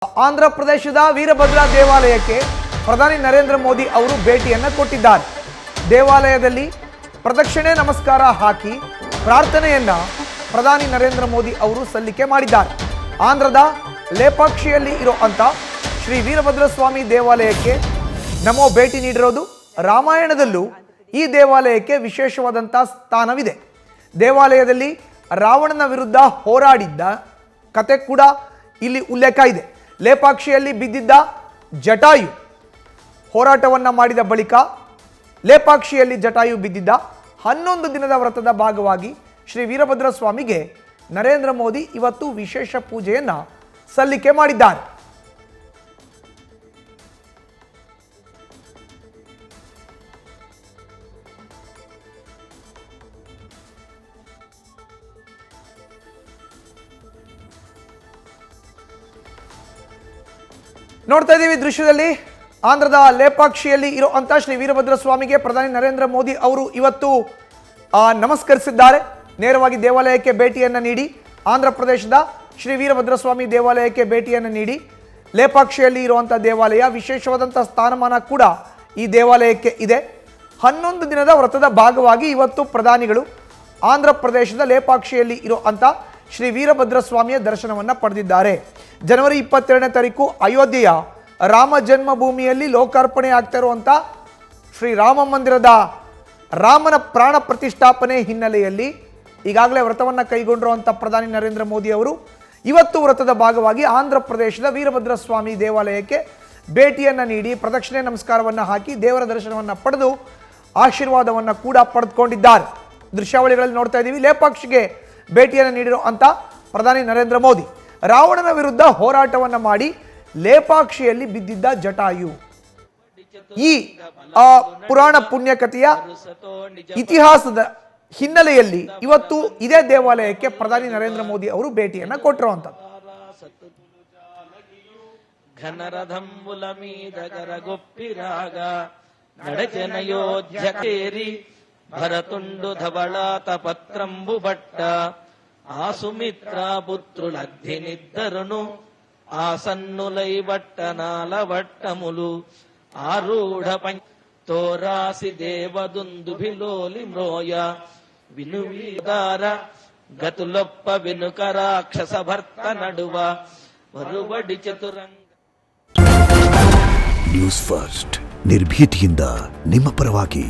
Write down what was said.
ಆಂಧ್ರ ಪ್ರದೇಶದ ವೀರಭದ್ರ ದೇವಾಲಯಕ್ಕೆ ಪ್ರಧಾನಿ ನರೇಂದ್ರ ಮೋದಿ ಅವರು ಭೇಟಿಯನ್ನು ಕೊಟ್ಟಿದ್ದಾರೆ. ದೇವಾಲಯದಲ್ಲಿ ಪ್ರದಕ್ಷಿಣೆ ನಮಸ್ಕಾರ ಹಾಕಿ ಪ್ರಾರ್ಥನೆಯನ್ನ ಪ್ರಧಾನಿ ನರೇಂದ್ರ ಮೋದಿ ಅವರು ಸಲ್ಲಿಕೆ ಮಾಡಿದ್ದಾರೆ. ಆಂಧ್ರದ ಲೇಪಾಕ್ಷಿಯಲ್ಲಿ ಇರುವಂತ ಶ್ರೀ ವೀರಭದ್ರ ಸ್ವಾಮಿ ದೇವಾಲಯಕ್ಕೆ ನಮೋ ಭೇಟಿ ನೀಡಿರೋದು. ರಾಮಾಯಣದಲ್ಲೂ ಈ ದೇವಾಲಯಕ್ಕೆ ವಿಶೇಷವಾದಂಥ ಸ್ಥಾನವಿದೆ. ದೇವಾಲಯದಲ್ಲಿ ರಾವಣನ ವಿರುದ್ಧ ಹೋರಾಡಿದ್ದ ಕತೆ ಕೂಡ ಇಲ್ಲಿ ಉಲ್ಲೇಖ ಇದೆ. ಲೇಪಾಕ್ಷಿಯಲ್ಲಿ ಬಿದ್ದಿದ್ದ ಜಟಾಯು ಹೋರಾಟವನ್ನು ಮಾಡಿದ ಬಳಿಕ ಲೇಪಾಕ್ಷಿಯಲ್ಲಿ ಜಟಾಯು ಬಿದ್ದಿದ್ದ 11 ದಿನದ ವ್ರತದ ಭಾಗವಾಗಿ ಶ್ರೀ ವೀರಭದ್ರ ಸ್ವಾಮಿಗೆ ನರೇಂದ್ರ ಮೋದಿ ಇವತ್ತು ವಿಶೇಷ ಪೂಜೆಯನ್ನು ಸಲ್ಲಿಕೆ ಮಾಡಿದ್ದಾರೆ. ನೋಡ್ತಾ ಇದ್ದೀವಿ ದೃಶ್ಯದಲ್ಲಿ ಆಂಧ್ರದ ಲೇಪಾಕ್ಷಿಯಲ್ಲಿ ಇರುವಂತಹ ಶ್ರೀ ವೀರಭದ್ರ ಸ್ವಾಮಿಗೆ ಪ್ರಧಾನಿ ನರೇಂದ್ರ ಮೋದಿ ಅವರು ಇವತ್ತು ನಮಸ್ಕರಿಸಿದ್ದಾರೆ. ನೇರವಾಗಿ ದೇವಾಲಯಕ್ಕೆ ಭೇಟಿಯನ್ನು ನೀಡಿ ಆಂಧ್ರ ಪ್ರದೇಶದ ಶ್ರೀ ವೀರಭದ್ರ ಸ್ವಾಮಿ ದೇವಾಲಯಕ್ಕೆ ಭೇಟಿಯನ್ನು ನೀಡಿ ಲೇಪಾಕ್ಷಿಯಲ್ಲಿ ಇರುವಂಥ ದೇವಾಲಯ ವಿಶೇಷವಾದಂಥ ಸ್ಥಾನಮಾನ ಕೂಡ ಈ ದೇವಾಲಯಕ್ಕೆ ಇದೆ. 11 ದಿನದ ವ್ರತದ ಭಾಗವಾಗಿ ಇವತ್ತು ಪ್ರಧಾನಿಗಳು ಆಂಧ್ರ ಪ್ರದೇಶದ ಲೇಪಾಕ್ಷಿಯಲ್ಲಿ ಇರುವಂಥ ಶ್ರೀ ವೀರಭದ್ರ ಸ್ವಾಮಿಯ ದರ್ಶನವನ್ನು ಪಡೆದಿದ್ದಾರೆ. ಜನವರಿ 22ನೇ ತಾರೀಕು ಅಯೋಧ್ಯೆಯ ರಾಮ ಜನ್ಮಭೂಮಿಯಲ್ಲಿ ಲೋಕಾರ್ಪಣೆ ಆಗ್ತಾ ಇರುವಂಥ ಶ್ರೀ ರಾಮ ಮಂದಿರದ ರಾಮನ ಪ್ರಾಣ ಪ್ರತಿಷ್ಠಾಪನೆ ಹಿನ್ನೆಲೆಯಲ್ಲಿ ಈಗಾಗಲೇ ವ್ರತವನ್ನು ಕೈಗೊಂಡಿರುವಂಥ ಪ್ರಧಾನಿ ನರೇಂದ್ರ ಮೋದಿ ಅವರು ಇವತ್ತು ವ್ರತದ ಭಾಗವಾಗಿ ಆಂಧ್ರ ಪ್ರದೇಶದ ವೀರಭದ್ರ ಸ್ವಾಮಿ ದೇವಾಲಯಕ್ಕೆ ಭೇಟಿಯನ್ನು ನೀಡಿ ಪ್ರದಕ್ಷಿಣೆ ನಮಸ್ಕಾರವನ್ನು ಹಾಕಿ ದೇವರ ದರ್ಶನವನ್ನು ಪಡೆದು ಆಶೀರ್ವಾದವನ್ನು ಕೂಡ ಪಡೆದುಕೊಂಡಿದ್ದಾರೆ. ದೃಶ್ಯಾವಳಿಗಳಲ್ಲಿ ನೋಡ್ತಾ ಇದ್ದೀವಿ. ಲೇಪಾಕ್ಷಿಗೆ ಭೇಟಿಯನ್ನು ನೀಡಿರುವಂಥ ಪ್ರಧಾನಿ ನರೇಂದ್ರ ಮೋದಿ ರಾವಣನ ವಿರುದ್ಧ ಹೋರಾಟವನ್ನು ಮಾಡಿ ಲೇಪಾಕ್ಷಿಯಲ್ಲಿ ಬಿದ್ದಿದ್ದ ಜಟಾಯು ಈ ಪುರಾಣ ಪುಣ್ಯಕಥೆಯ ಇತಿಹಾಸದ ಹಿನ್ನೆಲೆಯಲ್ಲಿ ಇವತ್ತು ಇದೇ ದೇವಾಲಯಕ್ಕೆ ಪ್ರಧಾನಿ ನರೇಂದ್ರ ಮೋದಿ ಅವರು ಭೇಟಿಯನ್ನು ಕೊಟ್ಟಿರುವಂಥದ್ದು. భరతుండు ధవళాత పత్రంబు బట్ట ఆసుమిత్ర పుత్రులగ్ధినిద్దరును ఆసన్నులై వట్టనాల వట్టములు ఆరూఢ తోరాసి దేవదుందుభిలోలి మ్రోయ వినువీదార గతులొప్ప వినుక రాక్షస భర్త నడువ వరువడి చతురంగ. ನ್ಯೂಸ್ ಫಸ್ಟ್ ನಿರ್ಭೀತಿಯಿಂದ ನಿಮ್ಮ ಪರವಾಗಿ.